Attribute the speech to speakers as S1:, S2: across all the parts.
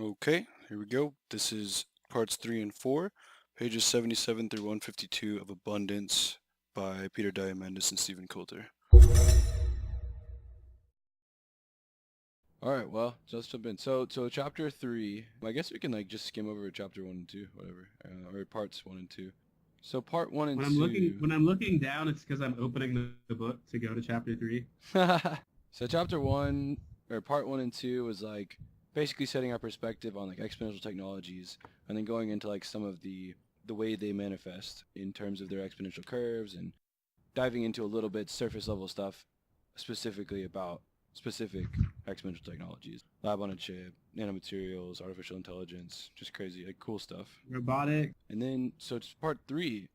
S1: Okay, here we go. This is parts 3 and 4, pages 77 through 152 of Abundance by Peter Diamandis and Stephen Coulter. Alright, well, let's jump in. So chapter 3, I guess we can just skim over chapter 1 and 2, whatever, or parts 1 and 2. So part 1 and
S2: When
S1: 2...
S2: when I'm looking down, it's because I'm opening the book to go to chapter 3.
S1: So chapter 1, or part 1 and 2 was basically setting our perspective on exponential technologies, and then going into some of the way they manifest in terms of their exponential curves, and diving into a little bit surface level stuff specifically about specific exponential technologies. Lab on a chip, nanomaterials, artificial intelligence, just crazy, cool stuff.
S2: Robotic.
S1: And then, so it's part 3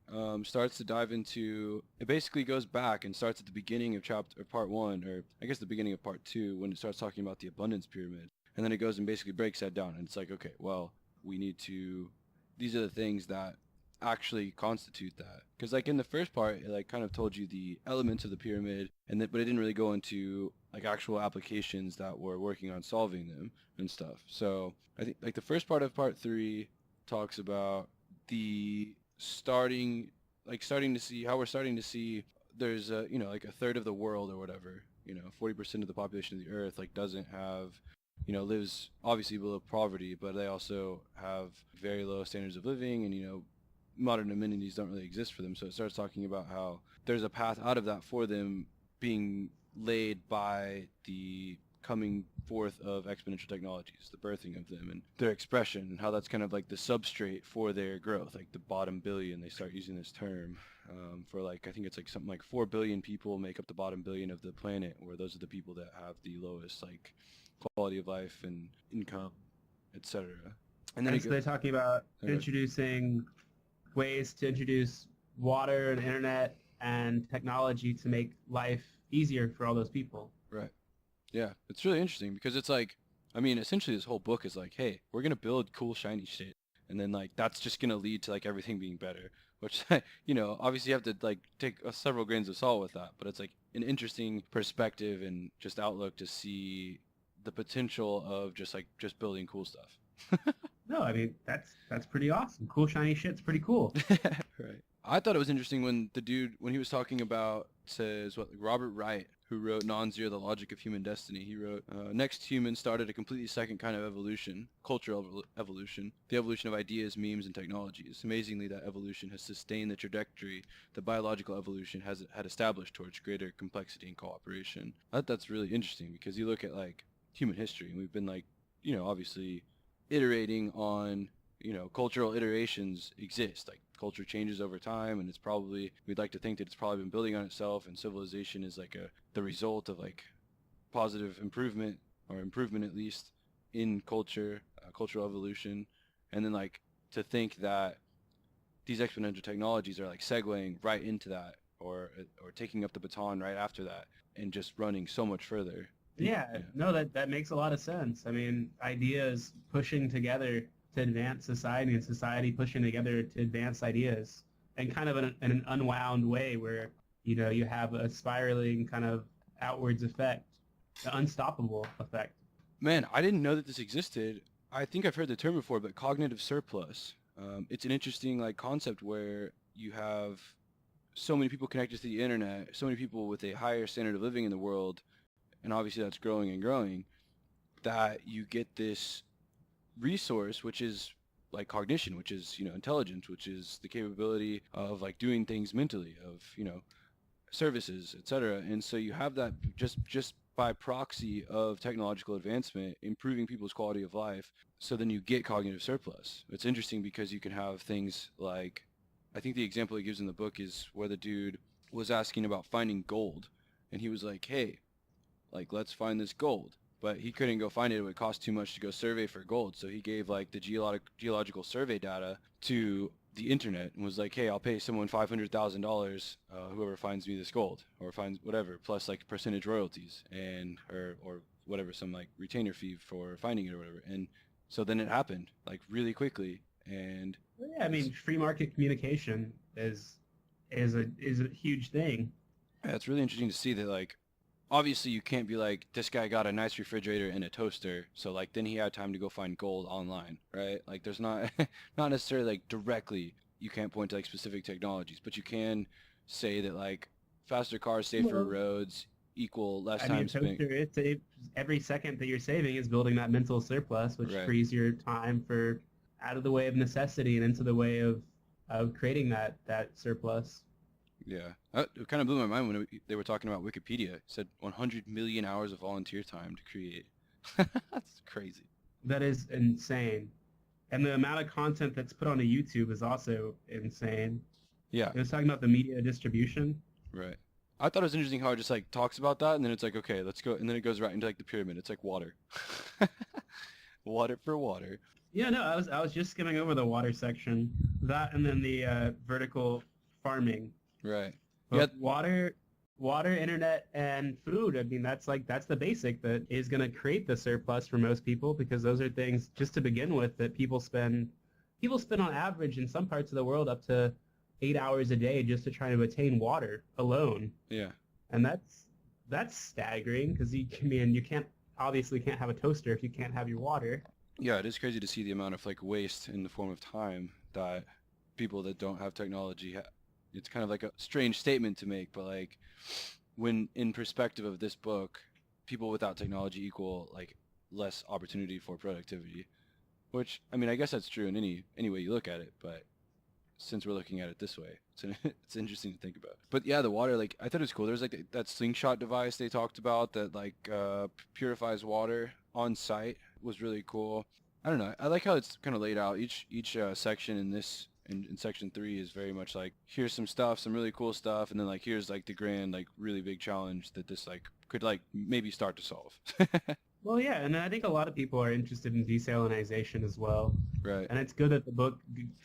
S1: starts to dive into, it basically goes back and starts at the beginning of part 1, or I guess the beginning of part 2, when it starts talking about the abundance pyramid. And then it goes and basically breaks that down, and it's okay, well, we need to, these are the things that actually constitute that. Because in the first part, it kind of told you the elements of the pyramid, but it didn't really go into actual applications that were working on solving them and stuff. So I think the first part of part 3 talks about the starting to see how we're starting to see there's a a third of the world or whatever, 40% of the population of the earth doesn't have, lives obviously below poverty, but they also have very low standards of living, and modern amenities don't really exist for them. So it starts talking about how there's a path out of that for them being laid by the coming forth of exponential technologies, the birthing of them and their expression, and how that's kind of the substrate for their growth, the bottom billion. They start using this term for I think it's something like 4 billion people make up the bottom billion of the planet, where those are the people that have the lowest quality of life and income, etc.
S2: And then so they're talking about introducing ways to introduce water and internet and technology to make life easier for all those people.
S1: Right. Yeah, it's really interesting because it's essentially this whole book is hey, we're going to build cool shiny shit, and then that's just going to lead to everything being better, which obviously you have to take several grains of salt with that, but it's an interesting perspective and just outlook to see the potential of just building cool stuff.
S2: No, I mean, that's pretty awesome. Cool shiny shit's pretty cool.
S1: Right. I thought it was interesting when he was talking about, says Robert Wright, who wrote Non-Zero, The Logic of Human Destiny. He wrote, next humans started a completely second kind of evolution, cultural evolution, the evolution of ideas, memes, and technologies. Amazingly, that evolution has sustained the trajectory that biological evolution had established towards greater complexity and cooperation. I thought that's really interesting because you look at human history, and we've been obviously iterating on, cultural iterations exist. Culture changes over time, and we'd like to think that it's probably been building on itself, and civilization is the result of positive improvement, or improvement at least, in culture, cultural evolution. And then to think that these exponential technologies are segueing right into that, or taking up the baton right after that, and just running so much further.
S2: Yeah, no, that makes a lot of sense. I mean, ideas pushing together to advance society, and society pushing together to advance ideas, and kind of in an unwound way where, you have a spiraling kind of outwards effect, the unstoppable effect.
S1: Man, I didn't know that this existed. I think I've heard the term before, but cognitive surplus. It's an interesting concept where you have so many people connected to the internet, so many people with a higher standard of living in the world, and obviously that's growing and growing, that you get this resource, which is cognition, which is intelligence, which is the capability of doing things mentally, of services, etc. And so you have that just by proxy of technological advancement, improving people's quality of life. So then you get cognitive surplus. It's interesting because you can have things I think the example he gives in the book is where the dude was asking about finding gold, and he was hey, let's find this gold. But he couldn't go find it. It would cost too much to go survey for gold. So he gave the geological survey data to the internet and was hey, I'll pay someone $500,000, whoever finds me this gold, or finds whatever, plus percentage royalties, and or whatever, some retainer fee for finding it or whatever. And so then it happened really quickly. And
S2: yeah, I mean, free market communication is a huge thing.
S1: Yeah, it's really interesting to see that obviously you can't be like, this guy got a nice refrigerator and a toaster, so like then he had time to go find gold online, right? Like there's not not necessarily like directly you can't point to like specific technologies, but you can say that like faster cars, safer
S2: Well,
S1: roads equal less
S2: I mean,
S1: time
S2: a
S1: spent.
S2: toaster, every second that you're saving is building that mental surplus, which
S1: Right.
S2: frees your time for out of the way of necessity and into the way of creating that surplus.
S1: Yeah. It kind of blew my mind when they were talking about Wikipedia. It said 100 million hours of volunteer time to create. That's crazy.
S2: That is insane. And the amount of content that's put onto YouTube is also insane.
S1: Yeah.
S2: It was talking about the media distribution.
S1: Right. I thought it was interesting how it just like talks about that and then it's like, okay, let's go. And then it goes right into like the pyramid. It's like water. Water for water.
S2: Yeah, no, I was just skimming over the water section, that and then the vertical farming.
S1: Right. Yeah.
S2: But water, internet, and food. I mean, that's the basic that is going to create the surplus for most people because those are things just to begin with that people spend on average in some parts of the world up to 8 hours a day just to try to attain water alone.
S1: Yeah.
S2: And that's staggering because you can't obviously can't have a toaster if you can't have your water.
S1: Yeah, it is crazy to see the amount of like waste in the form of time that people that don't have technology it's kind of like a strange statement to make, but like when in perspective of this book, people without technology equal like less opportunity for productivity, which I mean, I guess that's true in any way you look at it, but since we're looking at it this way, it's interesting to think about. But yeah, the water, like I thought it was cool. There's like that Slingshot device they talked about that like purifies water on site was really cool. I don't know. I like how it's kind of laid out. Each section in this in section 3 is very much like here's some stuff, some really cool stuff, and then like here's like the grand like really big challenge that this like could like maybe start to solve.
S2: Well, yeah, and I think a lot of people are interested in desalination as well.
S1: Right.
S2: And it's good that the book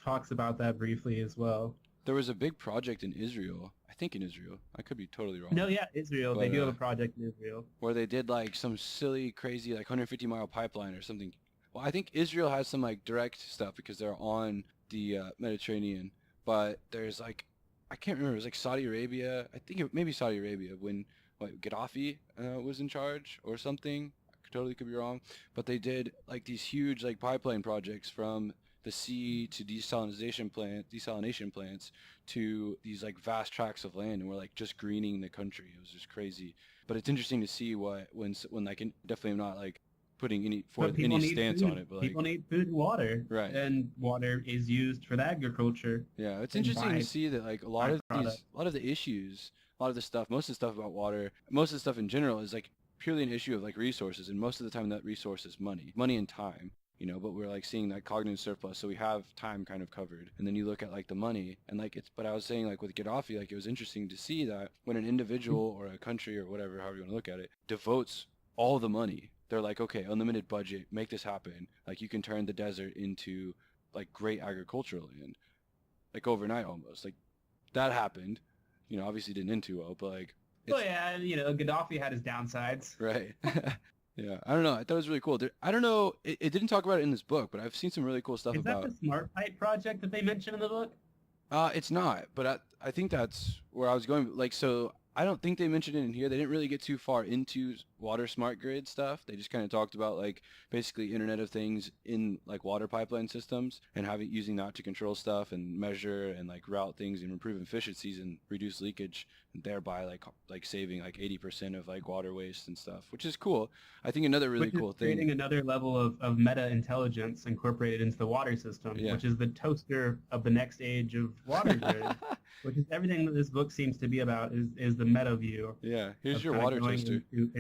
S2: talks about that briefly as well.
S1: There was a big project in Israel. I think in Israel. I could be totally wrong.
S2: No, yeah, Israel. They
S1: But
S2: do have a project in Israel.
S1: where they did like some silly, crazy like 150-mile pipeline or something. Well, I think Israel has some like direct stuff because they're on the Mediterranean, but there's like I can't remember. It was like Saudi Arabia. I think maybe Saudi Arabia when Gaddafi was in charge or something. Totally could be wrong, but they did like these huge like pipeline projects from the sea to desalination plants to these like vast tracts of land, and we're like just greening the country. It was just crazy. But it's interesting to see when I can definitely am not like putting
S2: But people
S1: any
S2: need
S1: stance
S2: food.
S1: on it, but like
S2: People need food and water.
S1: right.
S2: And water is used for the agriculture.
S1: Yeah, it's
S2: And
S1: interesting to see that like a lot of the issues, a lot of the stuff, most of the stuff about water, most of the stuff in general is like purely an issue of like resources, and most of the time that resource is money and time, but we're like seeing that cognitive surplus, so we have time kind of covered, and then you look at like the money and like but I was saying like with Gaddafi, like it was interesting to see that when an individual or a country or whatever, however you want to look at it, devotes all the money, they're like, okay, unlimited budget, make this happen, like you can turn the desert into like great agricultural land, like overnight almost, like that happened, obviously didn't end too well, but like
S2: Well, yeah, Gaddafi had his downsides.
S1: right. Yeah, I don't know. I thought it was really cool. I don't know. It didn't talk about it in this book, but I've seen some really cool stuff
S2: Is that
S1: about.
S2: the Smart Pipe project that they mention in the book?
S1: It's not, but I think that's where I was going. Like, so I don't think they mentioned it in here. They didn't really get too far into water smart grid stuff. They just kind of talked about like basically Internet of Things in like water pipeline systems and using that to control stuff and measure and like route things and improve efficiencies and reduce leakage and thereby like saving like 80% of like water waste and stuff, which is cool. I think another really cool thing.
S2: Creating another level of meta intelligence incorporated into the water system,
S1: Yeah.
S2: which is the toaster of the next age of water grid. Which is everything that this book seems to be about is the meta view.
S1: Yeah, here's
S2: of
S1: your
S2: kind of
S1: water
S2: going
S1: toaster.
S2: into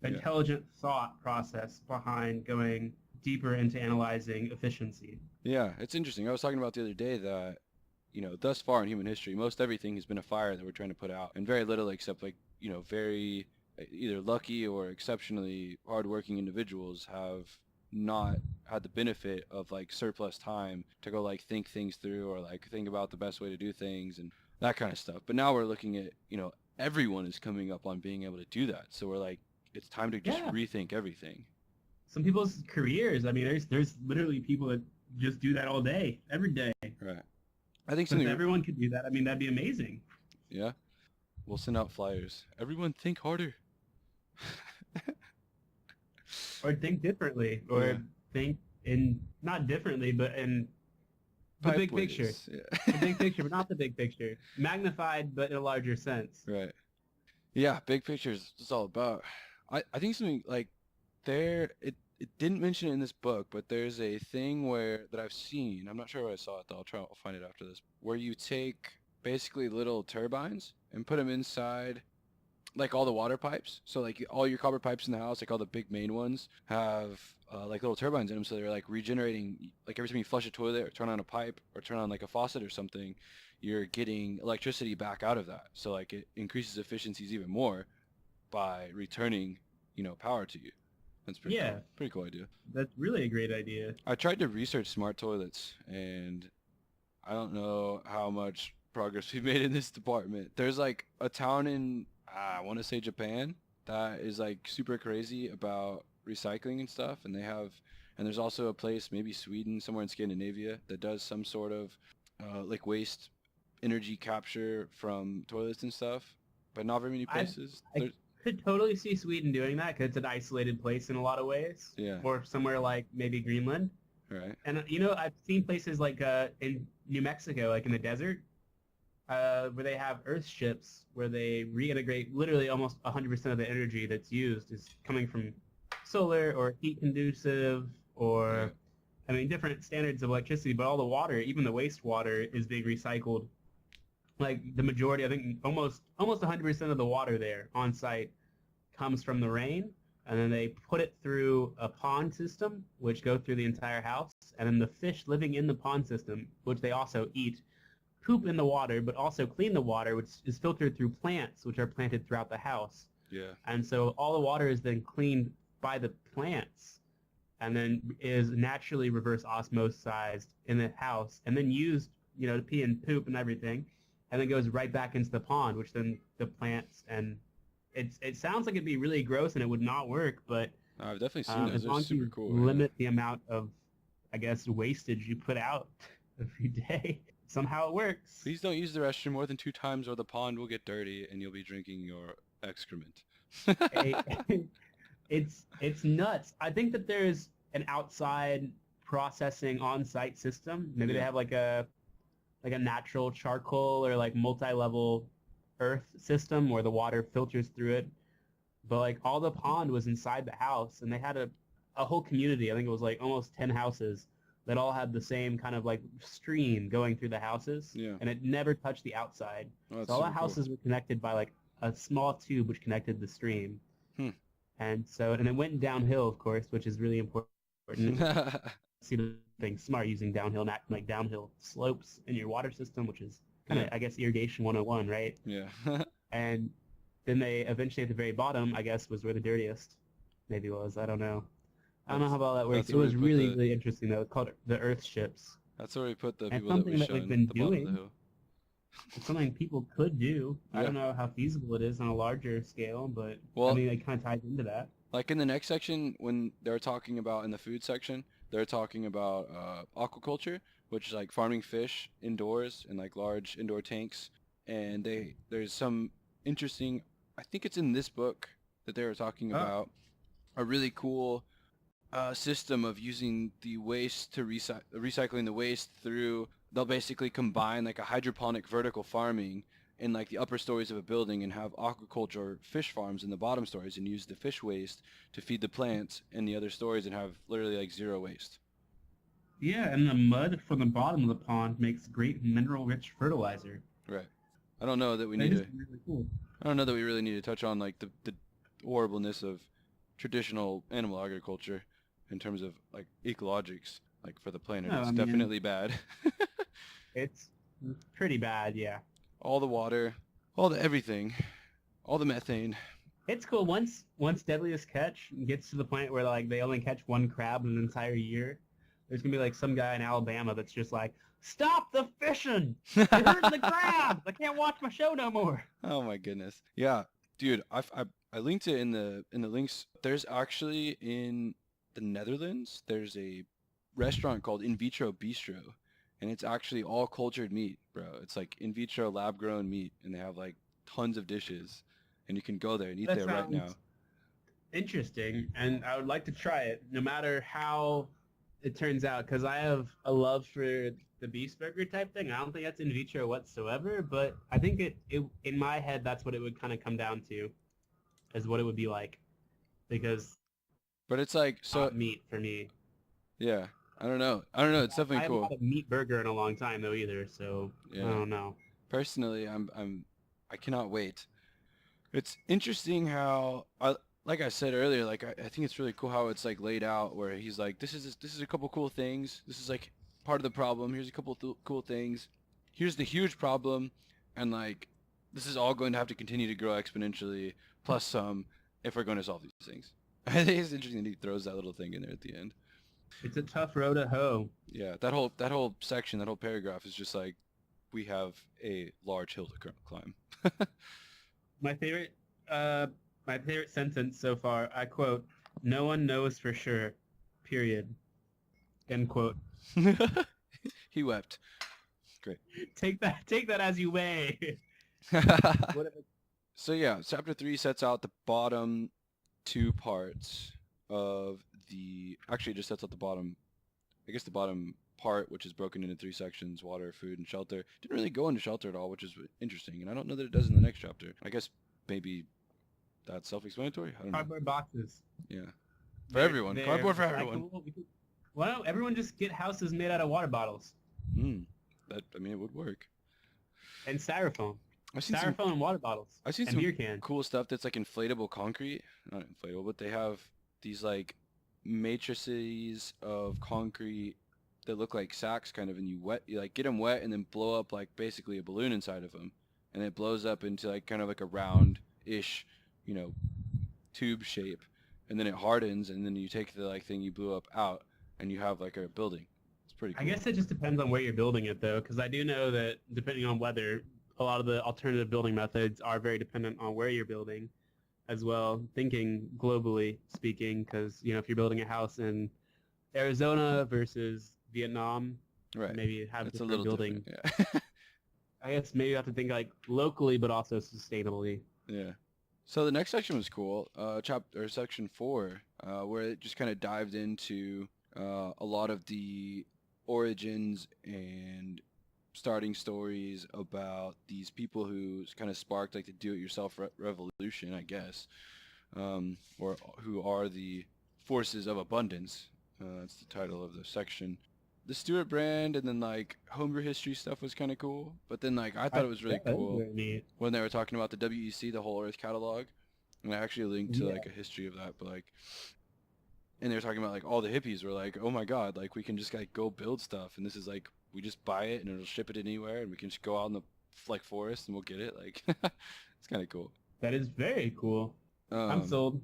S2: intelligent thought process behind going deeper into analyzing efficiency.
S1: Yeah, it's interesting. I was talking about the other day that, thus far in human history, most everything has been a fire that we're trying to put out, and very little except like, very either lucky or exceptionally hardworking individuals have not had the benefit of like surplus time to go like think things through or like think about the best way to do things and that kind of stuff. But now we're looking at, everyone is coming up on being able to do that. So we're like, it's time to just rethink everything.
S2: Some people's careers, I mean, there's literally people that just do that all day, every day.
S1: Right. I think
S2: So if
S1: something.
S2: everyone could do that, I mean, that'd be amazing.
S1: Yeah. We'll send out flyers. Everyone think harder.
S2: Or think differently,
S1: Yeah.
S2: or think in not differently, but in the
S1: Pipe
S2: big picture.
S1: ways.
S2: The big picture, but not the big picture. Magnified, but in a larger sense.
S1: Right. Yeah, big picture is what it's all about. I think something like it didn't mention it in this book, but there's a thing where that I've seen. I'm not sure where I saw it though. I'll find it after this. Where you take basically little turbines and put them inside like all the water pipes. So like all your copper pipes in the house, like all the big main ones, have like little turbines in them. So they're like regenerating. Like every time you flush a toilet or turn on a pipe or turn on like a faucet or something, you're getting electricity back out of that. So like it increases efficiencies even more by returning, power to you. That's pretty
S2: Yeah,
S1: cool. Pretty cool idea.
S2: that's really a great idea.
S1: I tried to research smart toilets, and I don't know how much progress we've made in this department. There's like a town in, I want to say Japan, that is like super crazy about recycling and stuff, and there's also a place, maybe Sweden, somewhere in Scandinavia, that does some sort of like waste energy capture from toilets and stuff, but not very many
S2: I
S1: places.
S2: I could totally see Sweden doing that because it's an isolated place in a lot of ways,
S1: Yeah,
S2: or somewhere like maybe Greenland.
S1: right.
S2: And I've seen places like in New Mexico, like in the desert, where they have Earthships, where they reintegrate literally almost 100% of the energy that's used is coming from solar or heat conducive or,
S1: Right.
S2: I mean, different standards of electricity, but all the water, even the wastewater, is being recycled. Like the majority, I think almost 100% of the water there on site comes from the rain, and then they put it through a pond system, which go through the entire house, and then the fish living in the pond system, which they also eat, poop in the water, but also clean the water, which is filtered through plants, which are planted throughout the house.
S1: Yeah.
S2: And so all the water is then cleaned by the plants, and then is naturally reverse osmosized in the house, and then used, to pee and poop and everything, and then goes right back into the pond, which then the plants and it sounds like it'd be really gross and it would not work, but
S1: I've definitely seen those.
S2: as
S1: They're
S2: long as
S1: super
S2: you
S1: cool.
S2: limit the amount of, I guess, wastage you put out every day, somehow it works.
S1: Please don't use the restroom more than 2 times or the pond will get dirty and you'll be drinking your excrement.
S2: A- it's nuts. I think that there's an outside processing on-site system. Maybe they
S1: Yeah.
S2: have like a natural charcoal or like multi-level earth system where the water filters through it. But like all the pond was inside the house, and they had a whole community. I think it was like almost 10 houses that all had the same kind of like stream going through the houses,
S1: Yeah.
S2: and it never touched the outside.
S1: Oh, that's
S2: So all the
S1: super cool.
S2: houses were connected by like a small tube which connected the stream.
S1: Hmm.
S2: And it went downhill, of course, which is really important. See the thing smart using downhill, not like downhill slopes in your water system, which is kind of,
S1: Yeah.
S2: I guess, irrigation 101, right?
S1: Yeah.
S2: And then they eventually at the very bottom, I guess, was where the dirtiest maybe was. I don't know. I don't know how well that works.
S1: that's
S2: It
S1: where
S2: was
S1: we put
S2: really,
S1: the-
S2: really interesting, though. It's called the Earthships.
S1: That's where we put the
S2: And
S1: people that we
S2: something that
S1: shun
S2: we've been
S1: at the bottom of the
S2: doing.
S1: hill.
S2: It's something people could do. I
S1: Yeah.
S2: don't know how feasible it is on a larger scale, but
S1: Well-
S2: I mean, it kind of ties into that.
S1: Like in the next section, when they're talking about in the food section, they're talking about aquaculture, which is like farming fish indoors in like large indoor tanks. And there's some interesting, I think it's in this book that they were talking
S2: Oh.
S1: about a really cool system of using the waste to recycling the waste through. They'll basically combine like a hydroponic vertical farming in like the upper stories of a building and have aquaculture fish farms in the bottom stories and use the fish waste to feed the plants in the other stories and have literally like zero waste.
S2: Yeah, and the mud from the bottom of the pond makes great mineral-rich fertilizer.
S1: Right. I don't know that we
S2: That
S1: need
S2: is
S1: to.
S2: really cool.
S1: I don't know that we really need to touch on like the horribleness of traditional animal agriculture in terms of like ecologics, like for the planet.
S2: No,
S1: It's
S2: I mean-
S1: definitely bad.
S2: It's pretty bad, yeah.
S1: All the water, all the everything, all the methane.
S2: It's cool. Once Deadliest Catch gets to the point where like they only catch one crab in an entire year, there's gonna be like some guy in Alabama that's just like, "Stop the fishing! You're hurting the crabs! I can't watch my show no more."
S1: Oh my goodness. Yeah, dude, I linked it in the links. There's actually in the Netherlands, there's a restaurant called In-Vitro Bistro, and it's actually all cultured meat, bro. It's like in vitro lab grown meat, and they have like tons of dishes, and you can go there and eat
S2: That
S1: there right now.
S2: sounds interesting, and I would like to try it, no matter how it turns out, because I have a love for the beast burger type thing. I don't think that's in vitro whatsoever, but I think it in my head that's what it would kind of come down to, is what it would be like, because
S1: But it's like, so
S2: not meat for me.
S1: yeah, I don't know. It's
S2: I
S1: definitely
S2: haven't
S1: cool.
S2: had a meat burger in a long time though either, so I
S1: Yeah.
S2: don't know.
S1: Personally, I cannot wait. It's interesting how like I said earlier, like I think it's really cool how it's like laid out where he's like, this is a couple cool things. This is like part of the problem. Here's a couple cool things. Here's the huge problem, and like this is all going to have to continue to grow exponentially plus some if we're going to solve these things. I think it's interesting that he throws that little thing in there at the end.
S2: It's a tough road to hoe.
S1: Yeah, that whole section, that whole paragraph is just like we have a large hill to climb.
S2: My favorite, uh, my favorite sentence so far. I quote: "No one knows for sure." Period. End quote.
S1: He wept. Great.
S2: Take that as you may. Whatever.
S1: So yeah, chapter 3 sets out the bottom two parts of actually it just sets out the bottom, I guess the bottom part, which is broken into 3 sections: water, food, and shelter. Didn't really go into shelter at all, which is interesting, and I don't know that it does in the next chapter. I guess maybe that's self-explanatory. I don't know.
S2: Cardboard boxes.
S1: Yeah, for everyone. Cardboard for everyone.
S2: Why don't everyone just get houses made out of water bottles
S1: I mean, it would work.
S2: and styrofoam?
S1: I've seen
S2: Styrofoam and water bottles.
S1: I've seen
S2: and
S1: some
S2: beer cans.
S1: cool stuff that's like inflatable concrete. Not inflatable, but they have these like matrices of concrete that look like sacks kind of, and you like get them wet and then blow up like basically a balloon inside of them, and it blows up into like kind of like a round-ish, tube shape, and then it hardens, and then you take the like thing you blew up out, and you have like a building. It's pretty cool.
S2: I guess it just depends on where you're building it, though, because I do know that depending on weather, a lot of the alternative building methods are very dependent on where you're building as well, thinking globally speaking, because, if you're building a house in Arizona versus Vietnam,
S1: Right.
S2: maybe have
S1: It's a
S2: different
S1: little
S2: building.
S1: different. Yeah.
S2: I guess maybe you have to think like locally, but also sustainably.
S1: Yeah. So the next section was cool, section 4, where it just kind of dived into a lot of the origins and starting stories about these people who kind of sparked like the do-it-yourself revolution, I guess, or who are the forces of abundance. That's the title of the section. The Stewart brand and then like homebrew history stuff was kind of cool, but then like I thought it was really cool when they were talking about the WEC, the Whole Earth catalog, and I actually linked to like a history of that, but like, and they were talking about like all the hippies were like, oh my god, like we can just like go build stuff, and this is like we just buy it and it'll ship it anywhere, and we can just go out in the like forest and we'll get it. Like it's kind of cool.
S2: That is very cool. I'm sold.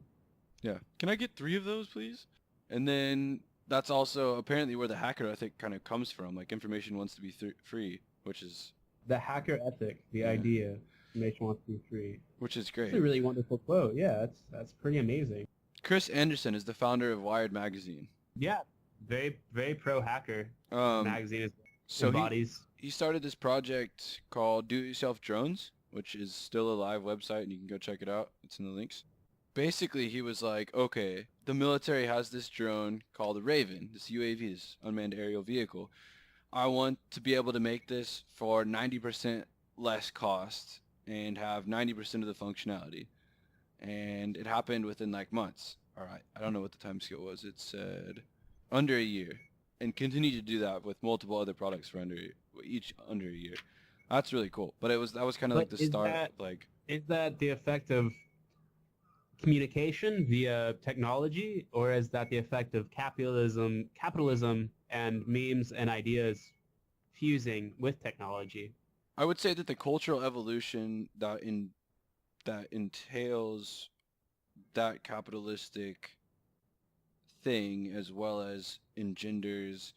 S1: Yeah. Can I get 3 of those, please? And then that's also apparently where the hacker ethic kind of comes from. Like information wants to be free, which is
S2: the hacker ethic, the idea. Information wants to be free.
S1: Which is great.
S2: It's a really wonderful quote. Yeah, that's pretty amazing.
S1: Chris Anderson is the founder of Wired magazine.
S2: Yeah, very very pro hacker magazine is.
S1: So he started this project called Do It Yourself Drones, which is still a live website, and you can go check it out. It's in the links. Basically, he was like, okay, the military has this drone called the Raven, this UAV, this unmanned aerial vehicle. I want to be able to make this for 90% less cost and have 90% of the functionality. And it happened within like months. All right, I don't know what the time scale was. It said under a year. And continue to do that with multiple other products for each under a year. That's really cool. But that was kind of like the start.
S2: Is that the effect of communication via technology, or is that the effect of capitalism and memes and ideas fusing with technology?
S1: I would say that the cultural evolution that entails that capitalistic thing, as well as engenders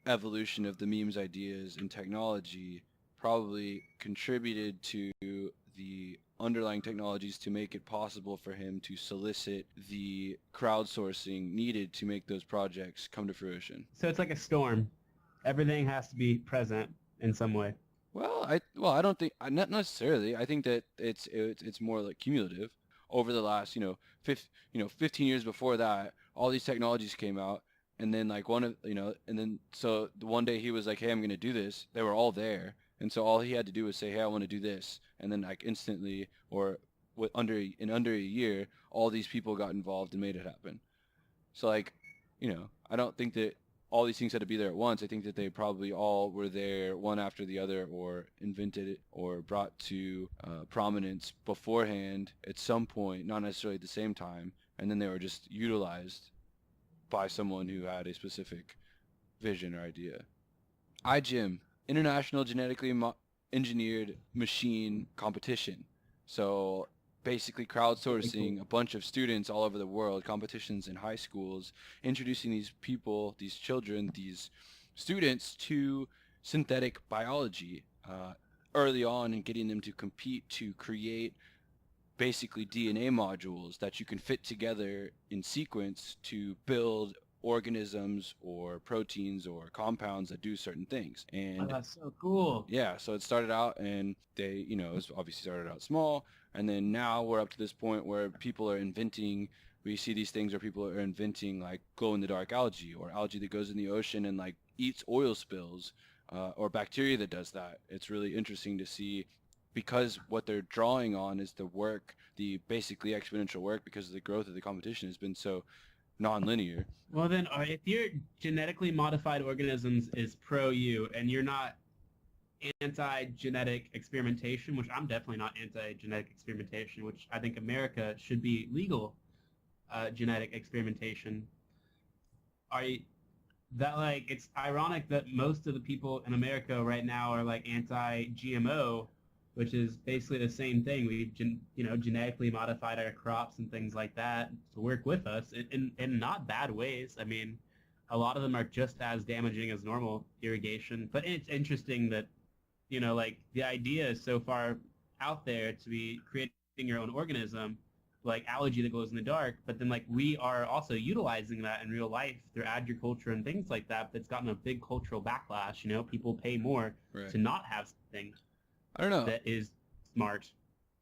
S1: evolution of the memes ideas and technology, probably contributed to the underlying technologies to make it possible for him to solicit the crowdsourcing needed to make those projects come to fruition.
S2: So it's like a storm. Everything has to be present in some way.
S1: Well, I don't think not necessarily. I think that it's more like cumulative over the last 15 years before that. All these technologies came out, and then like and then so the one day he was like, "Hey, I'm gonna do this." They were all there, and so all he had to do was say, "Hey, I want to do this," and then like instantly or under a year, all these people got involved and made it happen. So like, I don't think that all these things had to be there at once. I think that they probably all were there one after the other, or invented it, or brought to prominence beforehand at some point, not necessarily at the same time, and then they were just utilized by someone who had a specific vision or idea. IGEM, International Engineered Machine Competition. So basically
S2: Pretty cool.
S1: crowdsourcing a bunch of students all over the world, competitions in high schools, introducing these people, these children, these students to synthetic biology early on, and getting them to compete to create basically DNA modules that you can fit together in sequence to build organisms or proteins or compounds that do certain things.
S2: Oh,
S1: And
S2: that's so cool.
S1: yeah, so it started out, and it was obviously started out small, and then now we're up to this point where people are inventing. We see these things where people are inventing like glow in the dark algae, or algae that goes in the ocean and like eats oil spills, or bacteria that does that. It's really interesting to see, because what they're drawing on is the work, the basically exponential work, because the growth of the competition has been so non-linear.
S2: Well, then, if your genetically modified organisms is pro you, and you're not anti-genetic experimentation, which I'm definitely not anti-genetic experimentation, which I think America should be legal genetic experimentation. Are that like it's ironic that most of the people in America right now are like anti-GMO, which is basically the same thing. We've genetically modified our crops and things like that to work with us in not bad ways. I mean, a lot of them are just as damaging as normal irrigation. But it's interesting that like the idea is so far out there to be creating your own organism, like algae that glows in the dark, but then like we are also utilizing that in real life through agriculture and things like that. That's gotten a big cultural backlash. People pay more
S1: Right.
S2: to not have something
S1: I don't know.
S2: that is smart.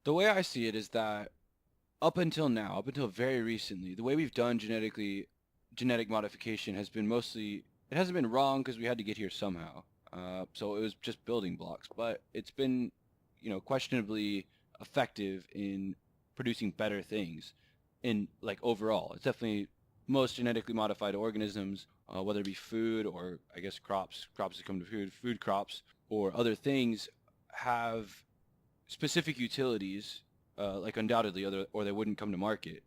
S1: The way I see it is that up until now, up until very recently, the way we've done genetic modification has been mostly, it hasn't been wrong because we had to get here somehow. So it was just building blocks, but it's been, questionably effective in producing better things in like overall. It's definitely most genetically modified organisms, whether it be food or I guess crops that come to food crops or other things have specific utilities, like undoubtedly, other or they wouldn't come to market.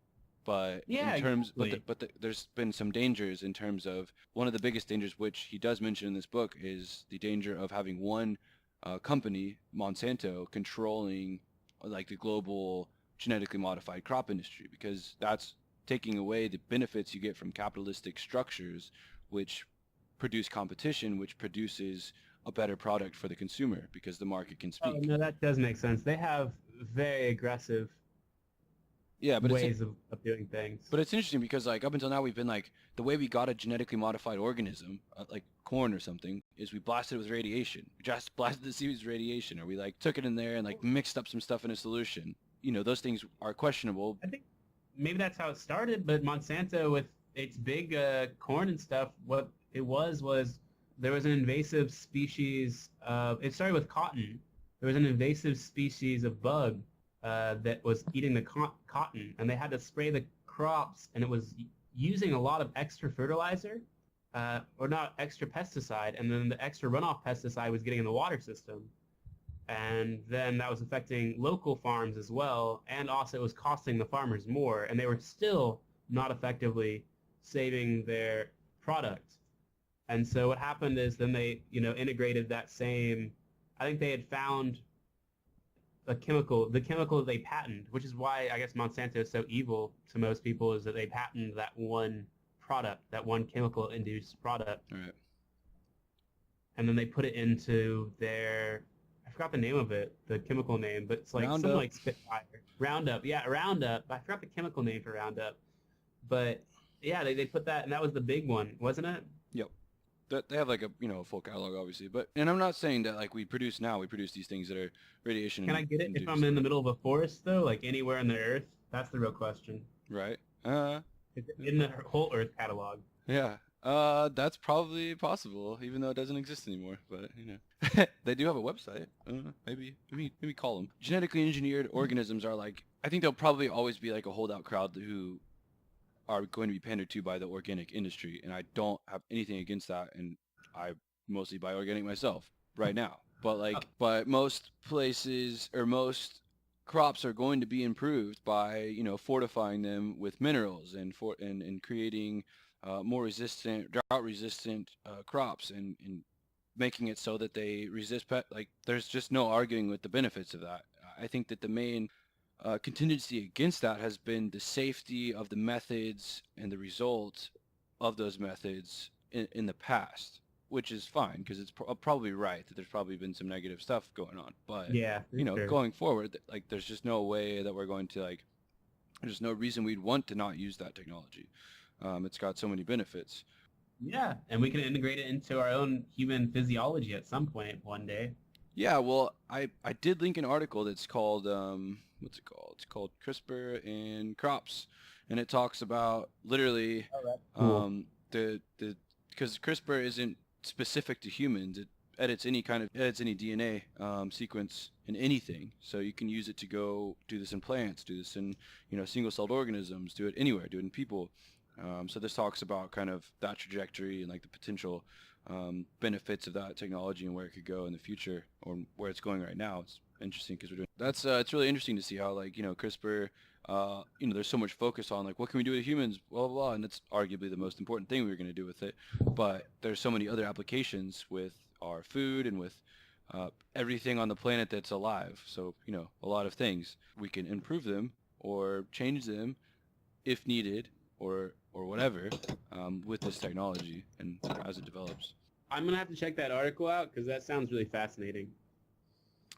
S1: But in
S2: Yeah,
S1: terms,
S2: exactly.
S1: there's been some dangers in terms of one of the biggest dangers, which he does mention in this book, is the danger of having one company, Monsanto, controlling like the global genetically modified crop industry, because that's taking away the benefits you get from capitalistic structures, which produce competition, which produces a better product for the consumer because the market can
S2: Oh
S1: speak.
S2: no, that does make sense. They have very aggressive
S1: Yeah,
S2: ways of doing things.
S1: but it's interesting because like up until now we've been like the way we got a genetically modified organism, like corn or something, is we blasted it with radiation. We just blasted the seeds with radiation, or we like took it in there and like mixed up some stuff in a solution. Those things are questionable.
S2: I think maybe that's how it started, but Monsanto with its big corn and stuff, what it was there was an invasive species. It started with cotton. There was an invasive species of bug that was eating the cotton, and they had to spray the crops, and it was using a lot of extra fertilizer, or not extra pesticide, and then the extra runoff pesticide was getting in the water system. And then that was affecting local farms as well, and also it was costing the farmers more, and they were still not effectively saving their product. And so what happened is then they, integrated that same, I think they had found the chemical that they patented, which is why I guess Monsanto is so evil to most people, is that they patented that one product, that one chemical-induced product,
S1: All right.
S2: and then they put it into their, I forgot the name of it, the chemical name, but it's like some
S1: Roundup.
S2: like Spitfire. Roundup, yeah, Roundup. I forgot the chemical name for Roundup. But yeah, they put that, and that was the big one, wasn't it?
S1: Yep. that they have like a a full catalog obviously, but and I'm not saying that like we produce these things that are radiation
S2: Can I get it if I'm
S1: induced,
S2: in the middle of a forest though, like anywhere on the Earth? That's the real question.
S1: right?
S2: Is it in the whole Earth catalog?
S1: Yeah. That's probably possible, even though it doesn't exist anymore. But they do have a website. Maybe call them. Genetically engineered organisms are like I think they'll probably always be like a holdout crowd who are going to be pandered to by the organic industry, and I don't have anything against that, and I mostly buy organic myself right now. But
S2: Oh,
S1: but most places or most crops are going to be improved by fortifying them with minerals and creating more resistant, drought resistant crops and making it so that they resist like there's just no arguing with the benefits of that. I think that the main contingency against that has been the safety of the methods and the result of those methods in the past, which is fine because it's probably right that there's probably been some negative stuff going on. But,
S2: yeah, for sure.
S1: going forward, like there's just no way that we're going to there's no reason we'd want to not use that technology. It's got so many benefits.
S2: Yeah, and we can integrate it into our own human physiology at some point one day.
S1: Yeah, well, I did link an article that's called what's it called? It's called CRISPR and Crops, and it talks about literally
S2: Oh, that's cool.
S1: the because CRISPR isn't specific to humans. It edits any DNA sequence in anything, so you can use it to go do this in plants, do this in single-celled organisms, do it anywhere, do it in people. So this talks about kind of that trajectory and like the potential benefits of that technology and where it could go in the future or where it's going right now. It's interesting because we're doing that's it's really interesting to see how CRISPR there's so much focus on like what can we do with humans, blah blah blah, and it's arguably the most important thing we're going to do with it. But there's so many other applications with our food and with everything on the planet that's alive. So a lot of things we can improve them or change them if needed or whatever with this technology and as it develops.
S2: I'm gonna have to check that article out because that sounds really fascinating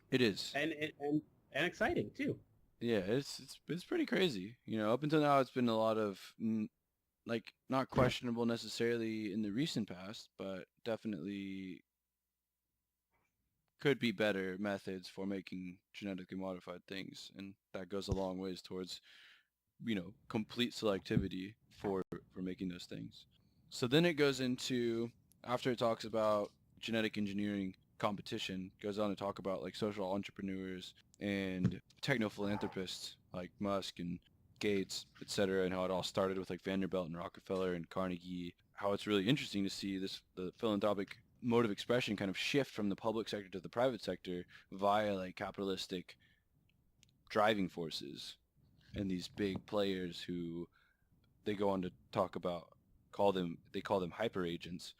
S1: It is.
S2: and exciting too.
S1: Yeah, it's pretty crazy. Up until now, it's been a lot of like not questionable necessarily in the recent past, but definitely could be better methods for making genetically modified things, and that goes a long ways towards complete selectivity for making those things. So then it goes into after it talks about genetic engineering competition, goes on to talk about like social entrepreneurs and techno philanthropists like Musk and Gates, etc., and how it all started with like Vanderbilt and Rockefeller and Carnegie. How it's really interesting to see the philanthropic mode of expression kind of shift from the public sector to the private sector via like capitalistic driving forces and these big players who they go on to talk about they call them hyper agents,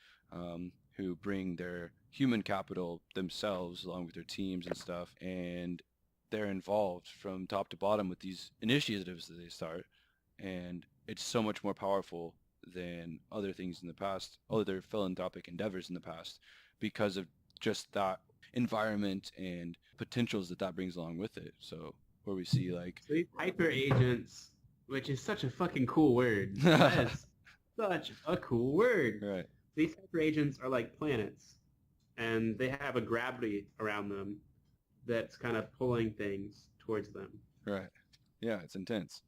S1: who bring their human capital themselves along with their teams and stuff, and they're involved from top to bottom with these initiatives that they start, and it's so much more powerful than other things in the past, other philanthropic endeavors in the past, because of just that environment and potentials that brings along with it. So where we see like
S2: So these hyper agents, which is such a fucking cool word. That is such a cool word.
S1: right.
S2: These hyper agents are like planets, and they have a gravity around them that's kind of pulling things towards them.
S1: Right. Yeah, it's intense.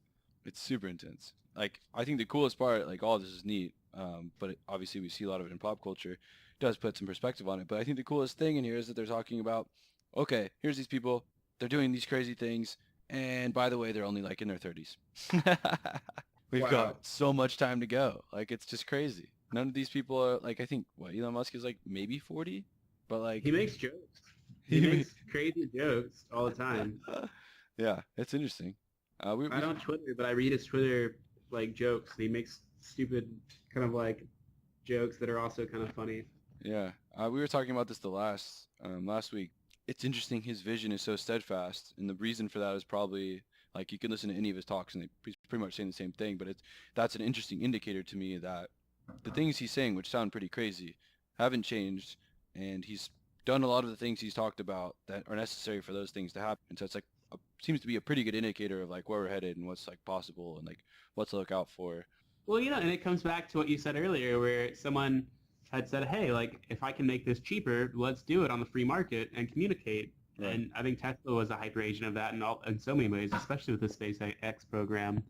S1: It's super intense. Like, I think the coolest part, like, all this is neat, but obviously we see a lot of it in pop culture. It does put some perspective on it. But I think the coolest thing in here is that they're talking about, okay, here's these people. They're doing these crazy things. And by the way, they're only, like, in their 30s. We've
S2: Wow.
S1: got so much time to go. Like, it's just crazy. None of these people are, like, I think, Elon Musk is, like, maybe 40? But, like...
S2: He makes jokes. He makes crazy jokes all the time.
S1: Yeah, it's interesting.
S2: I don't Twitter, but I read his Twitter like jokes. He makes stupid kind of like jokes that are also kind of funny.
S1: Yeah, we were talking about this the last week. It's interesting. His vision is so steadfast, and the reason for that is probably like you can listen to any of his talks, and he's pretty much saying the same thing. But that's an interesting indicator to me that the things he's saying, which sound pretty crazy, haven't changed, and he's done a lot of the things he's talked about that are necessary for those things to happen. And so it's like seems to be a pretty good indicator of like where we're headed and what's like possible and like what to look out for.
S2: Well, and it comes back to what you said earlier, where someone had said, hey, like if I can make this cheaper, let's do it on the free market and communicate.
S1: Right.
S2: And I think Tesla was a hyper agent of that in so many ways, especially with the SpaceX program,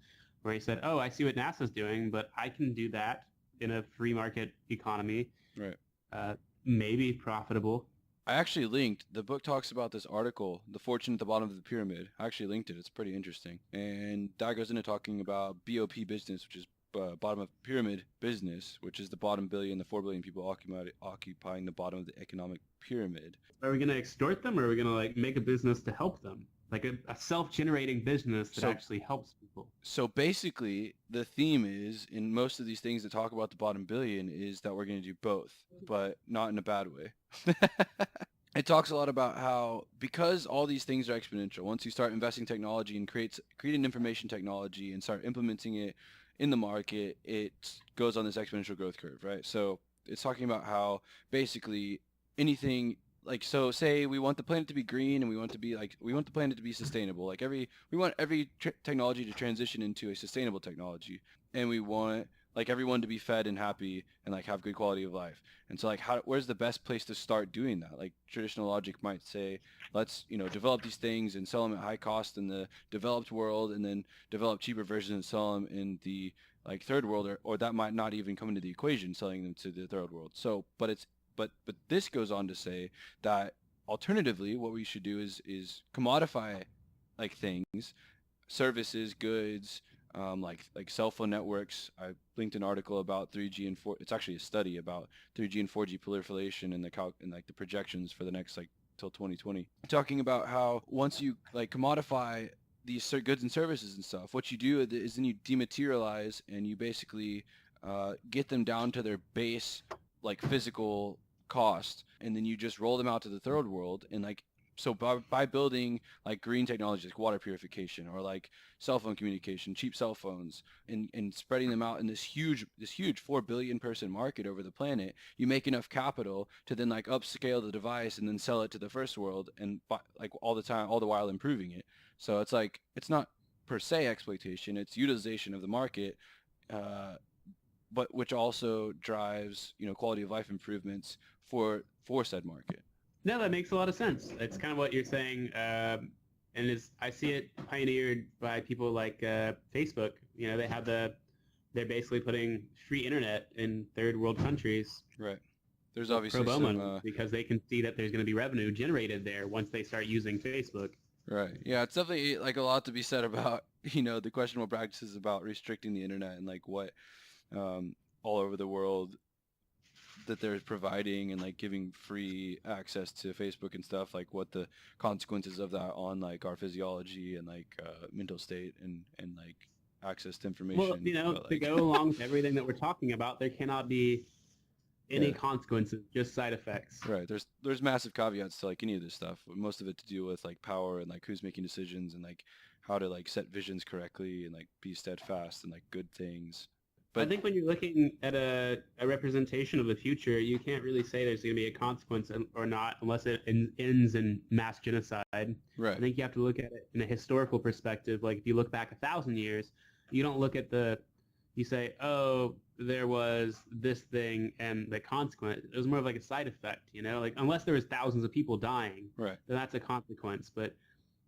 S2: where he said, oh, I see what NASA's doing, but I can do that in a free market economy.
S1: Right.
S2: Maybe profitable.
S1: I actually linked, the book talks about this article, The Fortune at the Bottom of the Pyramid. I actually linked it. It's pretty interesting. And that goes into talking about BOP business, which is bottom of pyramid business, which is the bottom billion, the 4 billion people occupying the bottom of the economic pyramid.
S2: Are we going to extort them, or are we going to like make a business to help them? Like a self-generating business that actually helps people.
S1: So basically, the theme is, in most of these things that talk about the bottom billion, is that we're going to do both, but not in a bad way. It talks a lot about how, because all these things are exponential, once you start investing technology and creating information technology and start implementing it in the market, it goes on this exponential growth curve, right? So it's talking about how basically anything, like, so say we want the planet to be green and we want the planet to be sustainable. Like we want every technology to transition into a sustainable technology, and we want like everyone to be fed and happy and like have good quality of life. And so like where's the best place to start doing that? Like traditional logic might say, let's, develop these things and sell them at high cost in the developed world, and then develop cheaper versions and sell them in the like third world, or that might not even come into the equation, selling them to the third world. So, but this goes on to say that alternatively, what we should do is commodify like things, services, goods, like cell phone networks. I linked an article about 3G and 4. It's actually a study about 3G and 4G proliferation and the projections for the next like till 2020. Talking about how once you like commodify these goods and services and stuff, what you do is then you dematerialize and you basically get them down to their base like physical cost, and then you just roll them out to the third world. And like, so by building like green technologies like water purification or like cell phone communication, cheap cell phones, and spreading them out in this huge 4 billion person market over the planet, you make enough capital to then like upscale the device and then sell it to the first world, and like all the while improving it. So it's like, it's not per se exploitation, it's utilization of the market, but which also drives, quality of life improvements for said market.
S2: No, that makes a lot of sense. It's kind of what you're saying, and I see it pioneered by people like Facebook. They're basically putting free internet in third world countries.
S1: Right. There's obviously
S2: pro bono, because they can see that there's going to be revenue generated there once they start using Facebook.
S1: Right. Yeah, it's definitely like a lot to be said about, the questionable practices about restricting the internet and like what all over the world that they're providing, and like giving free access to Facebook and stuff, like what the consequences of that on like our physiology and like mental state and like access to information.
S2: Well, to go along with everything that we're talking about, there cannot be any consequences, just side effects.
S1: Right. There's massive caveats to like any of this stuff. Most of it to do with like power and like who's making decisions and like how to like set visions correctly and like be steadfast and like good things.
S2: But I think when you're looking at a representation of the future, you can't really say there's going to be a consequence or not unless it ends in mass genocide.
S1: Right.
S2: I think you have to look at it in a historical perspective. Like if you look back 1,000 years, you don't look at you say, oh, there was this thing and the consequence. It was more of like a side effect, like unless there was thousands of people dying,
S1: right,
S2: then that's a consequence. But,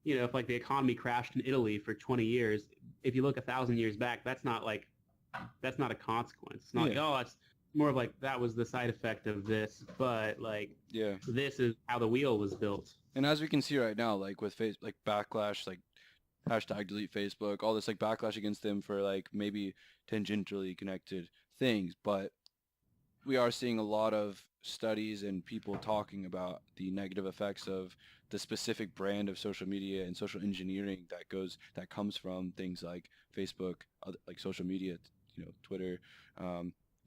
S2: if like the economy crashed in Italy for 20 years, if you look 1,000 years back, that's not a consequence. It's not like, oh, it's more of like that was the side effect of this, but like, this is how the wheel was built.
S1: And as we can see right now, like with like backlash, like hashtag delete Facebook, all this like backlash against them for like maybe tangentially connected things, but we are seeing a lot of studies and people talking about the negative effects of the specific brand of social media and social engineering that comes from things like Facebook, like social media, Twitter,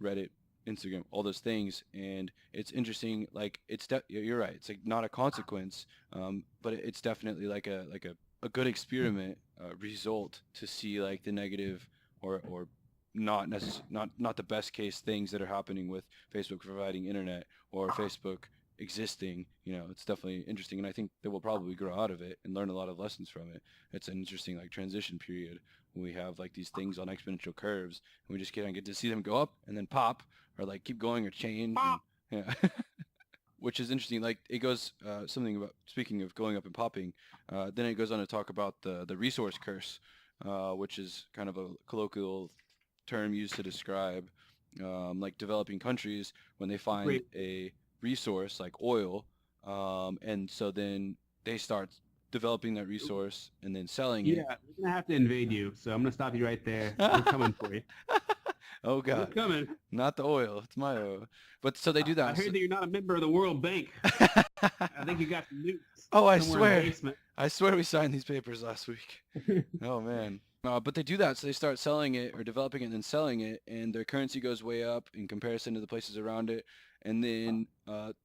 S1: Reddit, Instagram, all those things. And it's interesting, like you're right, it's like not a consequence, but it's definitely like a good experiment result to see like the negative or not the best case things that are happening with Facebook providing internet or Facebook existing. It's definitely interesting, and I think that we'll probably grow out of it and learn a lot of lessons from it. It's an interesting like transition period when we have like these things on exponential curves, and we just can't get to see them go up and then pop, or like keep going or change. And, yeah. Which is interesting. Like it goes something about speaking of going up and popping. Then it goes on to talk about the resource curse, which is kind of a colloquial term used to describe like developing countries when they find
S2: Great.
S1: a resource like oil, and so then they start developing that resource and then selling
S2: Yeah,
S1: it.
S2: we're gonna have to invade you, so I'm gonna stop you right there. We're coming for you.
S1: Oh
S2: We're
S1: God,
S2: coming.
S1: not the oil. It's my oil. But so they do
S2: I
S1: that.
S2: heard that you're not a member of the World Bank. I think you got some nukes
S1: Oh, I
S2: somewhere in the
S1: swear.
S2: basement.
S1: I swear we signed these papers last week. Oh man. But they do that, so they start selling it or developing it and then selling it, and their currency goes way up in comparison to the places around it, and then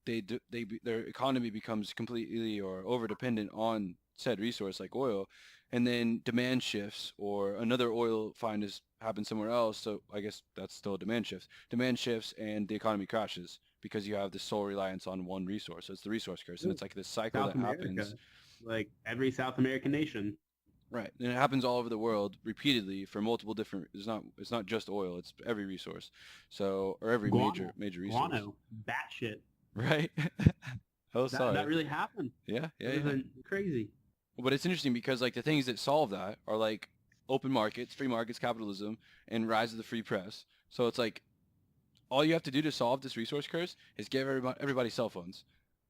S1: their economy becomes completely or over dependent on said resource like oil, and then demand shifts or another oil find is happens somewhere else. So I guess that's still a demand shift. Demand shifts and the economy crashes because you have this sole reliance on one resource. So it's the resource curse, and it's like this cycle
S2: South
S1: that happens.
S2: America, like every South American nation.
S1: Right, and it happens all over the world repeatedly for multiple different. It's not just oil; it's every resource. So or every
S2: Guano,
S1: major resource.
S2: guano, batshit.
S1: Right. Oh,
S2: That
S1: sorry.
S2: really happened.
S1: Yeah, yeah,
S2: It
S1: yeah.
S2: was crazy.
S1: But it's interesting because like the things that solve that are like open markets, free markets, capitalism, and rise of the free press. So it's like all you have to do to solve this resource curse is give everybody cell phones,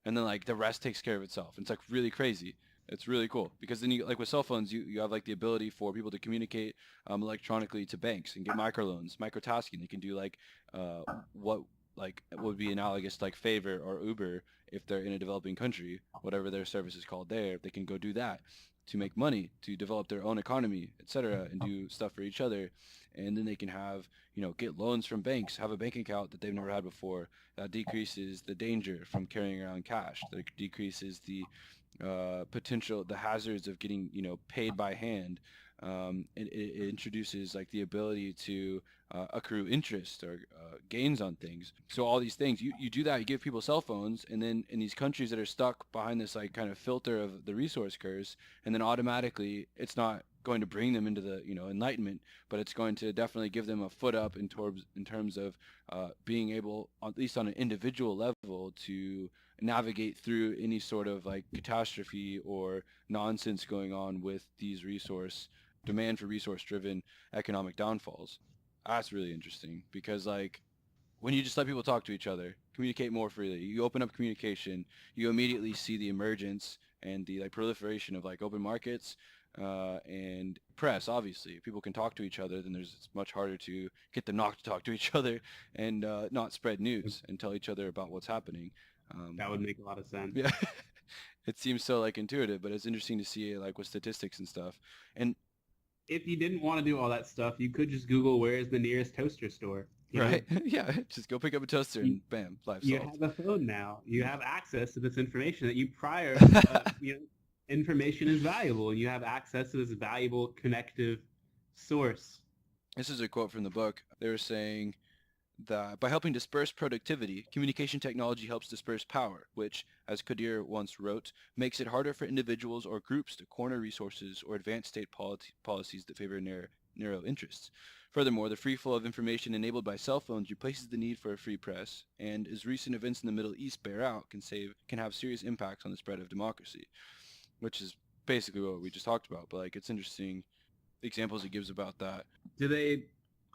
S1: and then like the rest takes care of itself. And it's like really crazy. It's really cool because then you like with cell phones you have like the ability for people to communicate electronically to banks and get microloans, microtasking. They can do like uh, what like would be analogous to like Favor or Uber if they're in a developing country, whatever their service is called there. They can go do that to make money, to develop their own economy, etc., and do stuff for each other. And then they can have get loans from banks, have a bank account that they've never had before. That decreases the danger from carrying around cash. That decreases the potential, the hazards of getting, paid by hand. It introduces like the ability to accrue interest or gains on things. So all these things, you do that, you give people cell phones, and then in these countries that are stuck behind this like kind of filter of the resource curse, and then automatically it's not going to bring them into the enlightenment, but it's going to definitely give them a foot up in terms of being able, at least on an individual level, to navigate through any sort of like catastrophe or nonsense going on with these demand for resource driven economic downfalls. That's really interesting because like when you just let people talk to each other, communicate more freely, you open up communication, you immediately see the emergence and the like proliferation of like open markets and press. Obviously, if people can talk to each other, then it's much harder to get them not to talk to each other and not spread news and tell each other about what's happening.
S2: That would make a lot of sense.
S1: Yeah, it seems so like intuitive, but it's interesting to see it like with statistics and stuff. And
S2: If you didn't want to do all that stuff, you could just Google where is the nearest toaster store. You know?
S1: right, yeah, just go pick up a toaster
S2: You,
S1: and bam, life
S2: you
S1: solved.
S2: have a phone now. You have access to this information that you prior, information is valuable, and you have access to this valuable connective source.
S1: This is a quote from the book. They were saying that by helping disperse productivity, communication technology helps disperse power, which, as Kadir once wrote, makes it harder for individuals or groups to corner resources or advance state policies that favor narrow interests. Furthermore, the free flow of information enabled by cell phones replaces the need for a free press, and as recent events in the Middle East bear out, can have serious impacts on the spread of democracy, which is basically what we just talked about. But like, it's interesting examples it gives about that.
S2: Do they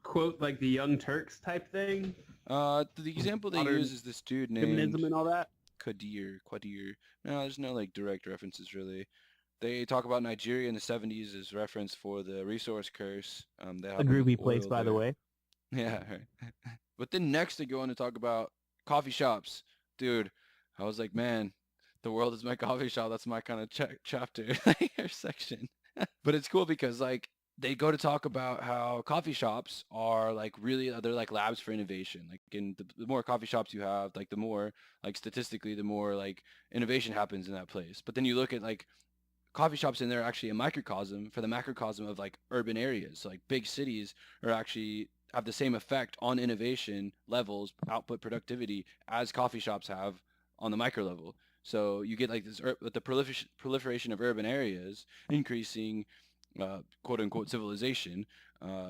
S2: quote like the Young Turks type thing?
S1: The example they
S2: Modern
S1: use is this dude
S2: feminism
S1: named
S2: and all that?
S1: Qadir. No, there's no like direct references really. They talk about Nigeria in the 70s as reference for the resource curse. They have
S2: A
S1: a lot of
S2: groovy place,
S1: oil
S2: by the
S1: there.
S2: way.
S1: Yeah, right. But then next they go on to talk about coffee shops. Dude, I was like, man, the world is my coffee shop. That's my kind of chapter or section. But it's cool because like they go to talk about how coffee shops are like really they're like labs for innovation. Like in the more coffee shops you have, like the more like statistically the more like innovation happens in that place. But then you look at like coffee shops in there are actually a microcosm for the macrocosm of like urban areas. So like big cities are actually have the same effect on innovation levels, output productivity as coffee shops have on the micro level. So you get like this with the proliferation of urban areas increasing quote unquote civilization.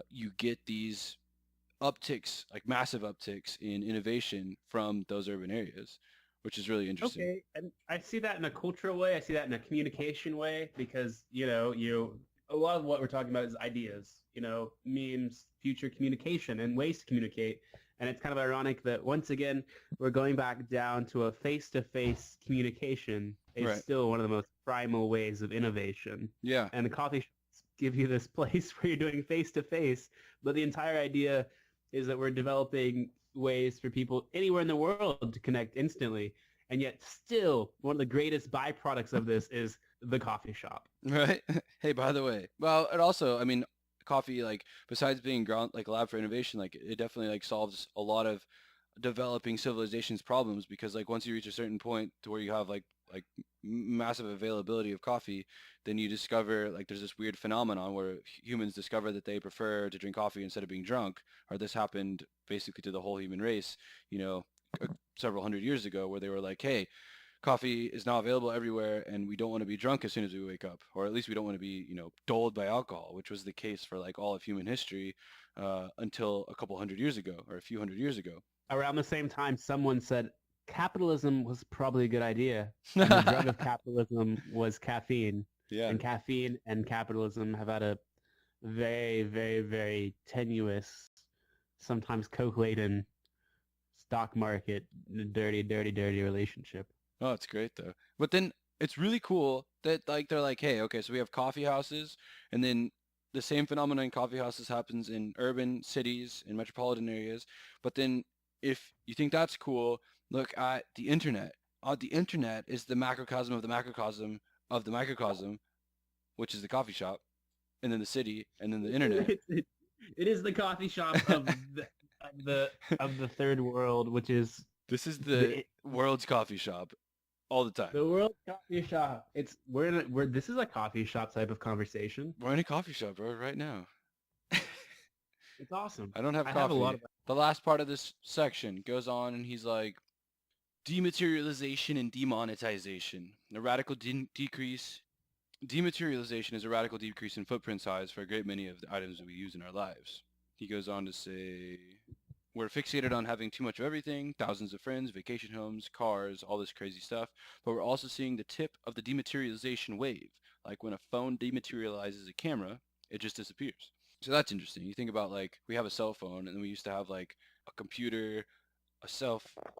S1: You get these upticks, like massive upticks in innovation from those urban areas, which is really interesting.
S2: Okay, and I see that in a cultural way. I see that in a communication way because, a lot of what we're talking about is ideas, memes, future communication, and ways to communicate. And it's kind of ironic that once again, we're going back down to a face-to-face communication is
S1: Right.
S2: still one of the most primal ways of innovation.
S1: Yeah.
S2: And the coffee shops give you this place where you're doing face-to-face, but the entire idea is that we're developing ways for people anywhere in the world to connect instantly. And yet still, one of the greatest byproducts of this is the coffee shop.
S1: Right. Hey, by the way, well, it also, I mean, coffee, like, besides being ground, like a lab for innovation, like, it definitely like solves a lot of developing civilizations problems because like once you reach a certain point to where you have massive availability of coffee, then you discover like there's this weird phenomenon where humans discover that they prefer to drink coffee instead of being drunk, or this happened basically to the whole human race, you know, several hundred years ago, where they were like, hey, coffee is now available everywhere and we don't want to be drunk as soon as we wake up, or at least we don't want to be, dulled by alcohol, which was the case for like all of human history until a couple hundred years ago or a few hundred years ago.
S2: Around the same time, someone said capitalism was probably a good idea, and the drug of capitalism was caffeine.
S1: Yeah.
S2: And caffeine and capitalism have had a very, very, very tenuous, sometimes coke-laden stock market, dirty, dirty, dirty relationship.
S1: Oh, it's great though. But then it's really cool that like they're like, hey, okay, so we have coffee houses, and then the same phenomenon in coffee houses happens in urban cities, in metropolitan areas. But then if you think that's cool, look at the internet. The internet is the macrocosm of the macrocosm of the microcosm, which is the coffee shop, and then the city, and then the internet.
S2: It is the coffee shop of the third world, which is
S1: This is the world's coffee shop all the time.
S2: the world coffee shop. We're this is a coffee shop type of conversation.
S1: We're in a coffee shop, bro, right now.
S2: It's awesome.
S1: I don't have
S2: I
S1: coffee.
S2: have a lot of
S1: The last part of this section goes on and he's like, dematerialization and demonetization. A radical decrease. Dematerialization is a radical decrease in footprint size for a great many of the items that we use in our lives. He goes on to say, we're fixated on having too much of everything, thousands of friends, vacation homes, cars, all this crazy stuff, but we're also seeing the tip of the dematerialization wave. Like when a phone dematerializes a camera, it just disappears. So that's interesting. You think about like we have a cell phone and then we used to have like a computer,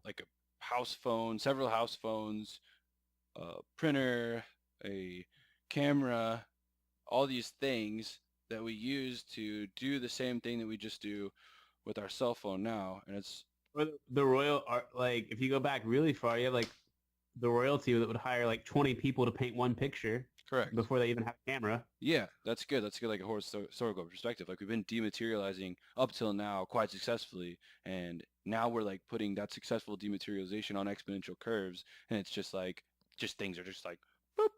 S1: like a house phone, several house phones, a printer, a camera, all these things that we use to do the same thing that we just do with our cell phone now, and it's
S2: or the royal art. Like if you go back really far, you have like the royalty that would hire like 20 people to paint one picture
S1: correct
S2: before they even have a camera.
S1: Yeah, that's good. That's good, like a historical perspective. Like we've been dematerializing up till now quite successfully, and now we're like putting that successful dematerialization on exponential curves, and it's just like things are just like boop,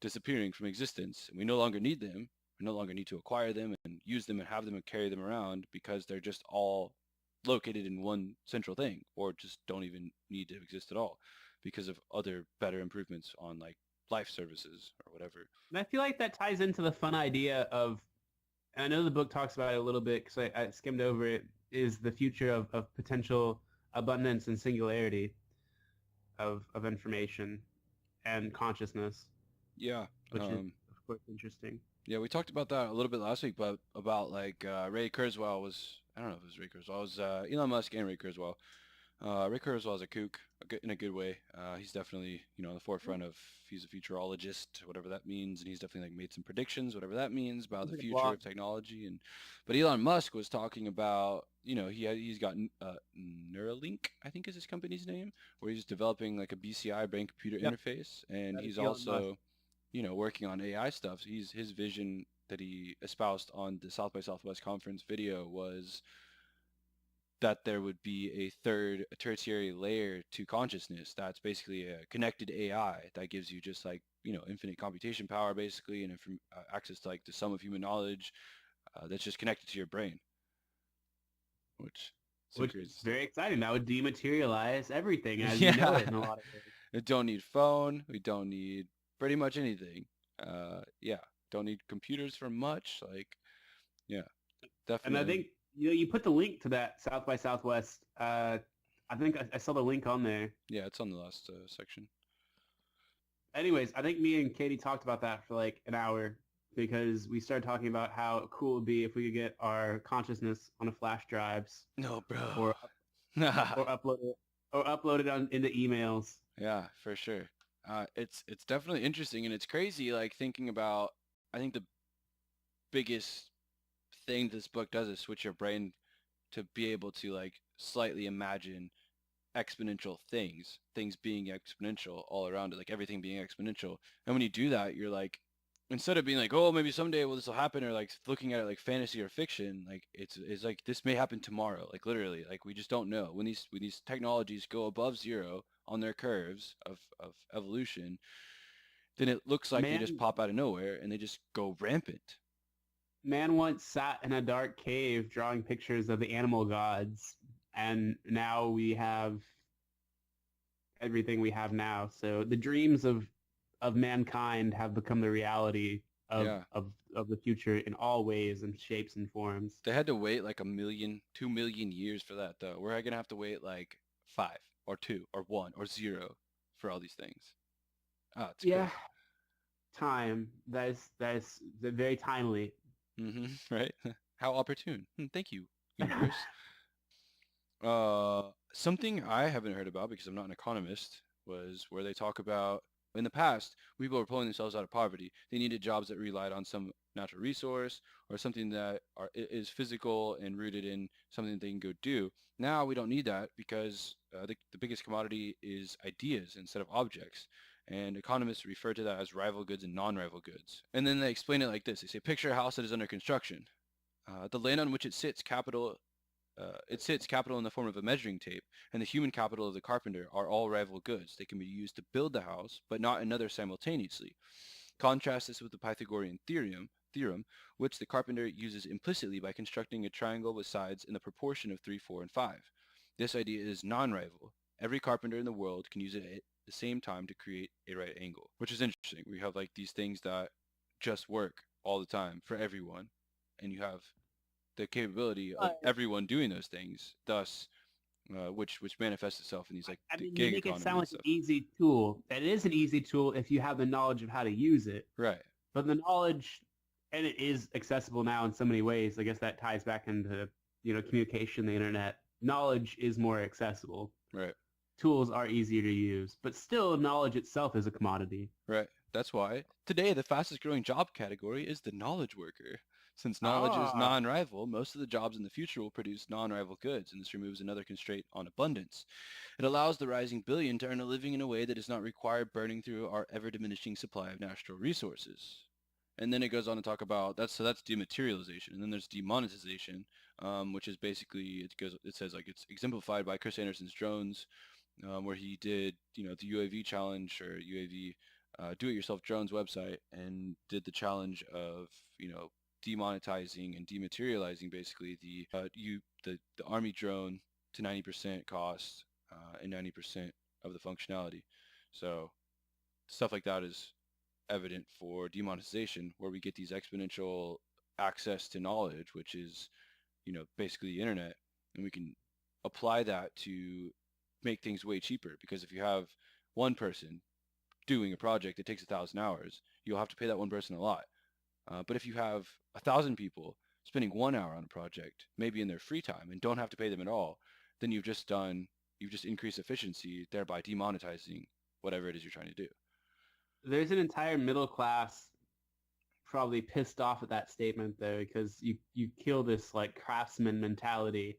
S1: disappearing from existence. We no longer need them. We no longer need to acquire them and use them and have them and carry them around because they're just all located in one central thing, or just don't even need to exist at all because of other better improvements on like life services or whatever.
S2: And I feel like that ties into the fun idea of, and I know the book talks about it a little bit because I skimmed over it, is the future of potential abundance and singularity of information and consciousness.
S1: Yeah.
S2: Which is, of course, interesting.
S1: Yeah, we talked about that a little bit last week, but about like Ray Kurzweil was, I don't know if it was Ray Kurzweil, it was Elon Musk and Ray Kurzweil. Ray Kurzweil is a kook, in a good way. He's definitely, on the forefront of, he's a futurologist, whatever that means, and he's definitely like made some predictions, whatever that means, about the future of technology. But Elon Musk was talking about, he's got Neuralink, I think is his company's name, where he's developing like a BCI brain computer interface, and he's also, working on AI stuff. So his vision that he espoused on the South by Southwest conference video was that there would be a tertiary layer to consciousness that's basically a connected AI that gives you just like, infinite computation power basically, and access to like the sum of human knowledge that's just connected to your brain. Which
S2: is very exciting. That would dematerialize everything as you know it in a lot of ways.
S1: We don't need phone. We don't need pretty much anything. Don't need computers for much. Like, yeah, definitely.
S2: And I think You put the link to that South by Southwest. I think I saw the link on there.
S1: Yeah, it's on the last section.
S2: Anyways, I think me and Katie talked about that for like an hour because we started talking about how cool it would be if we could get our consciousness on a flash drives
S1: No, bro.
S2: or upload it into emails.
S1: Yeah, for sure. It's definitely interesting, and it's crazy. Like thinking about, I think the biggest thing this book does is switch your brain to be able to like slightly imagine exponential things being exponential all around it, like everything being exponential. And when you do that, you're like, instead of being like, oh, maybe someday will this will happen, or like looking at it like fantasy or fiction, like it's like this may happen tomorrow, like literally, like we just don't know when these technologies go above zero on their curves of evolution, then it looks like they just
S2: Man,
S1: pop out of nowhere and they just go rampant.
S2: man once sat in a dark cave drawing pictures of the animal gods, and now we have everything we have now. So the dreams of mankind have become the reality
S1: Yeah,
S2: of the future in all ways and shapes and forms.
S1: they had to wait like 1 million, 2 million years for that though. We're gonna have to wait like 5 or 2 or 1 or 0 for all these things. Oh, it's
S2: Yeah,
S1: crazy.
S2: time. That is very timely.
S1: Right? How opportune. Thank you, universe. Something I haven't heard about because I'm not an economist was where they talk about in the past, people were pulling themselves out of poverty. They needed jobs that relied on some natural resource or something that is physical and rooted in something that they can go do. Now we don't need that because the biggest commodity is ideas instead of objects. And economists refer to that as rival goods and non-rival goods. And then they explain it like this. They say, picture a house that is under construction. The land on which it sits capital in the form of a measuring tape, and the human capital of the carpenter are all rival goods. They can be used to build the house, but not another simultaneously. Contrast this with the Pythagorean theorem, which the carpenter uses implicitly by constructing a triangle with sides in the proportion of 3, 4, and 5. This idea is non-rival. Every carpenter in the world can use it at the same time to create a right angle, which is interesting. We have like these things that just work all the time for everyone, and you have the capability of
S2: But
S1: everyone doing those things, thus, which manifests itself in these like
S2: I
S1: the
S2: mean, you
S1: gig
S2: make it
S1: economy
S2: sound
S1: and
S2: like an
S1: stuff.
S2: easy tool. It is an easy tool if you have the knowledge of how to use it.
S1: Right,
S2: But the knowledge, and it is accessible now in so many ways. I guess that ties back into communication, the internet. Knowledge is more accessible.
S1: right,
S2: Tools are easier to use, but still, knowledge itself is a commodity.
S1: right. That's why today the fastest growing job category is the knowledge worker. Since knowledge is
S2: Ah,
S1: non-rival, most of the jobs in the future will produce non-rival goods, and this removes another constraint on abundance. It allows the rising billion to earn a living in a way that does not require burning through our ever-diminishing supply of natural resources. And then it goes on to talk about that's dematerialization, and then there's demonetization, which is basically it says like it's exemplified by Chris Anderson's drones, where he did the UAV challenge or UAV do-it-yourself drones website and did the challenge of demonetizing and dematerializing basically the army drone to 90% cost and 90% of the functionality. So stuff like that is evident for demonetization, where we get these exponential access to knowledge, which is basically the internet, and we can apply that to make things way cheaper. Because if you have one person doing a project that takes 1,000 hours, you'll have to pay that one person a lot. But if you have 1,000 people spending 1 hour on a project, maybe in their free time, and don't have to pay them at all, then you've just increased efficiency, thereby demonetizing whatever it is you're trying to do.
S2: there's an entire middle class probably pissed off at that statement though, because you kill this like craftsman mentality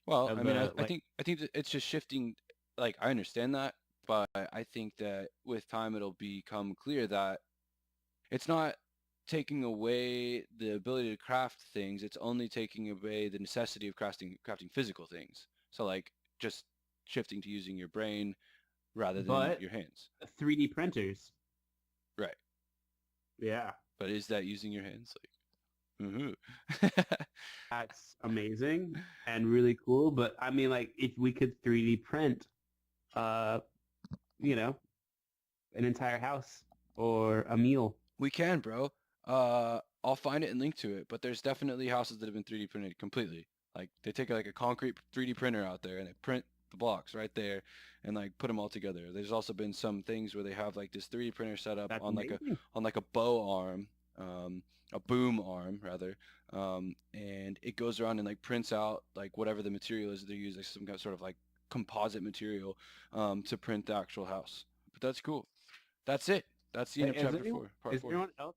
S1: Well,
S2: of
S1: I mean,
S2: the like.
S1: I think that it's just shifting. Like, I understand that, but I think that with time it'll become clear that it's not taking away the ability to craft things. It's only taking away the necessity of crafting physical things. So like just shifting to using your brain rather than
S2: But
S1: your hands.
S2: 3D printers,
S1: Right.
S2: yeah,
S1: But is that using your hands? Like, mm-hmm.
S2: that's amazing and really cool. But I mean, like, if we could 3D print, uh, you know, an entire house or a meal.
S1: We can, bro. I'll find it and link to it. But there's definitely houses that have been 3D printed completely. Like they take like a concrete 3D printer out there and they print the blocks right there and like put them all together. There's also been some things where they have like this 3D printer set up
S2: That's
S1: on like
S2: amazing.
S1: a bow arm, a boom arm rather, and it goes around and like prints out like whatever the material is that they use, like some kind of sort of like composite material, to print the actual house. But that's cool. That's it. That's the end of
S2: Is
S1: chapter
S2: anyone,
S1: 4, part
S2: is
S1: 4.
S2: anyone else